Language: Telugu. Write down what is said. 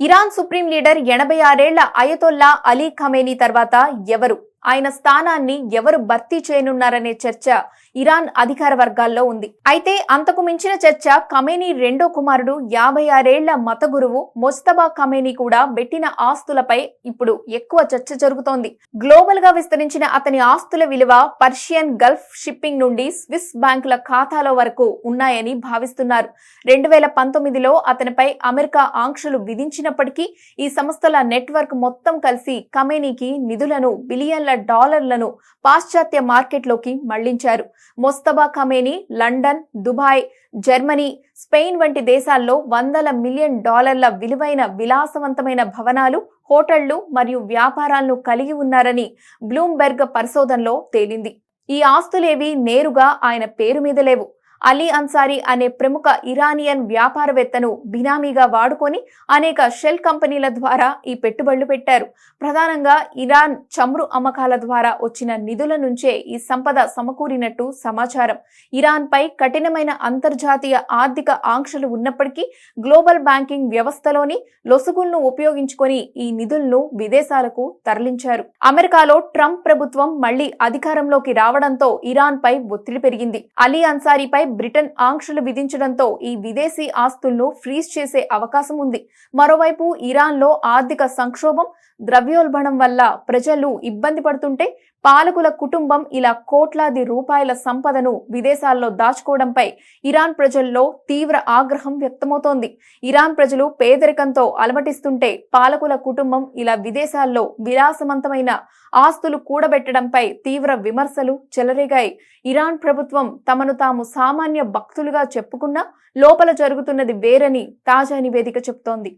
ఇరాన్ సుప్రీం లీడర్ 86 ఏళ్ల అయతొల్లా అలీ ఖమేనీ తర్వాత ఎవరు? ఆయన స్థానాన్ని ఎవరు భర్తీ చేయనున్నారనే చర్చ ఇరాన్ అధికార వర్గాల్లో ఉంది. అయితే అంతకు మించిన చర్చ ఖమేనీ రెండో కుమారుడు 56 ఏళ్ల మత గురువు మొజ్తబా ఖమేనీ కూడా పెట్టిన ఆస్తులపై ఇప్పుడు ఎక్కువ చర్చ జరుగుతోంది. గ్లోబల్ గా విస్తరించిన అతని ఆస్తుల విలువ పర్షియన్ గల్ఫ్ షిప్పింగ్ నుండి స్విస్ బ్యాంకుల ఖాతాలో వరకు ఉన్నాయని భావిస్తున్నారు. 2019లో అతనిపై అమెరికా ఆంక్షలు విధించినప్పటికీ ఈ సంస్థల నెట్వర్క్ మొత్తం కలిసి ఖమేనీకి నిధులను బిలియన్ల డాలర్లను పాశ్చాత్య మార్కెట్లోకి మళ్లించారు. Mojtaba Khamenei London, Dubai, Germany, Spain వంటి దేశాల్లో వందల మిలియన్ డాలర్ల విలువైన విలాసవంతమైన భవనాలు, హోటళ్లు మరియు వ్యాపారాలను కలిగి ఉన్నారని బ్లూంబెర్గ్ పరిశోధనలో తేలింది. ఈ ఆస్తులేవి నేరుగా ఆయన పేరు మీద లేవు. అలీ అన్సారీ అనే ప్రముఖ ఇరానియన్ వ్యాపారవేత్తను బినామీగా వాడుకొని అనేక షెల్ కంపెనీల ద్వారా ఈ పెట్టుబడులు పెట్టారు. ప్రధానంగా ఇరాన్ చమురు అమ్మకాల ద్వారా వచ్చిన నిధుల నుంచే ఈ సంపద సమకూరినట్టు సమాచారం. ఇరాన్ పై కఠినమైన అంతర్జాతీయ ఆర్థిక ఆంక్షలు ఉన్నప్పటికీ గ్లోబల్ బ్యాంకింగ్ వ్యవస్థలోని లొసుగులను ఉపయోగించుకొని ఈ నిధులను విదేశాలకు తరలించారు. అమెరికాలో ట్రంప్ ప్రభుత్వం మళ్లీ అధికారంలోకి రావడంతో ఇరాన్ పై ఒత్తిడి పెరిగింది. అలీ అన్సారీపై బ్రిటన్ ఆంక్షలు విధించడంతో ఈ విదేశీ ఆస్తులను ఫ్రీజ్ చేసే అవకాశం ఉంది. మరోవైపు ఇరాన్లో ఆర్థిక సంక్షోభం, ద్రవ్యోల్బణం వల్ల ప్రజలు ఇబ్బంది పడుతుంటే పాలకుల కుటుంబం ఇలా కోట్లాది రూపాయల సంపదను విదేశాల్లో దాచుకోవడంపై ఇరాన్ ప్రజల్లో తీవ్ర ఆగ్రహం వ్యక్తమవుతోంది. ఇరాన్ ప్రజలు పేదరికంతో అలమటిస్తుంటే పాలకుల కుటుంబం ఇలా విదేశాల్లో విలాసవంతమైన ఆస్తులు కూడబెట్టడంపై తీవ్ర విమర్శలు చెలరేగాయి. ఇరాన్ ప్రభుత్వం తమను తాము సామాన్య భక్తులుగా చెప్పుకున్నా లోపల జరుగుతున్నది వేరని తాజా నివేదిక చెబుతోంది.